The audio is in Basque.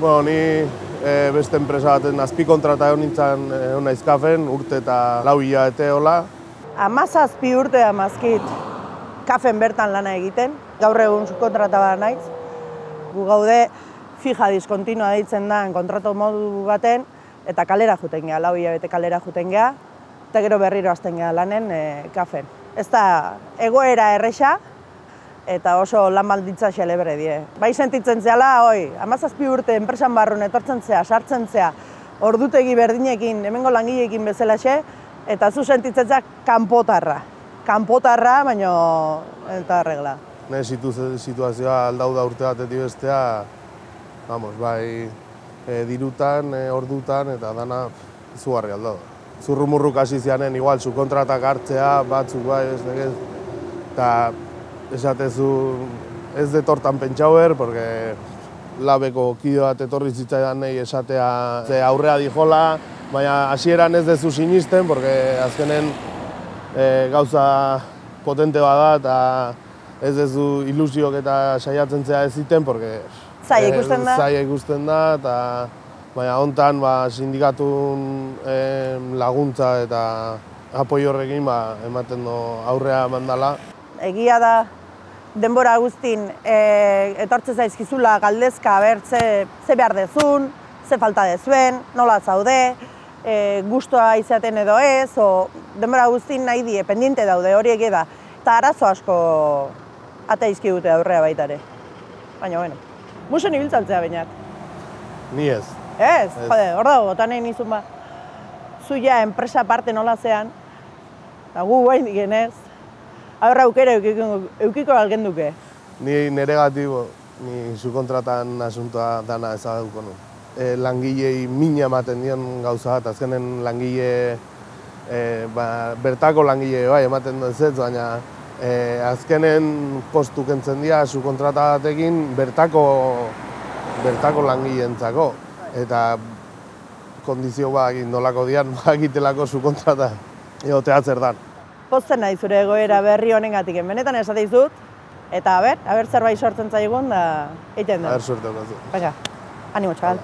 Bueno, ni beste enpresa baten azpikontrata egon nintzen naiz kafen, urte eta 4 hilabete hola. 17 urte amazkit kafen bertan lana egiten, gaur egun subkontrata bat naiz. Gu gaude fija diskontinua deitzen da kontratu modu baten, eta kalera juten geha, 4 hilabete kalera juten geha, eta gero berriro hasten geha lanen kafen. Ez da egoera erresa, eta oso lan baldintza xelebre die. Bai sentitzen zehala, 17 urte enpresan barrun etortzen zea, sartzen zea, ordutegi berdinekin, hemengo langileekin bezalaxe, eta zu sentitzen zea kanpotarra. Kanpotarra, baino eta regla. Ne situazioa aldau da urte batetik bestea, bai dirutan, ordutan, eta dana izugarri aldau. Zurrumurruk hasi zianen, igual, subkontratak hartzea, batzuk bai, eta esatezu ez detortan pentsauer, porque labeko kide bat etorri zitzaidan nahi esatea ze aurrea dijola, baina hasieran ez dezu sinisten, porque azkenen gauza potente bada eta ez dezu ilusiok eta saiatzen zea ez ziten, porque zaila ikusten da. Zaila ikusten da, eta baina hontan sindikatun laguntza eta apoio horrekin ematen du aurrea mandala. Egia da, denbora guztin etortze zaizkizula galdezka ze behar dezun, ze falta dezuen, nola zaude, gustoa izaten edo ez, denbora guztin nahi die, pendiente daude horiek eda, eta arazo asko ateizki dute aurrea baita ere. Baina, bueno, musen ibiltzaltzea bainat. Ni ez. Ez? Jode, hor dago, gota nahi nizun ba. Zuia enpresa parte nola zean, eta gu guain digenez, aurra aukera eukiko algen duke. Ni negatibo, ni subkontratan asuntoa dana ezagutuko nu. Langilei mina ematen dion gauza bat, azkenen langile, bertako langile bai ematen du ez, baina azkenen postu kentzen dira subkontrata batekin bertako langileentzako. Eta kondizio nolako dian, egitelako subkontrata egotea zer dan. Pozten nahi zure egoera berri honengatik, benetan esate dizut, eta aber zerbait sortzen zaigun da egiten da. Aber suerte, Venga, animo, txagal.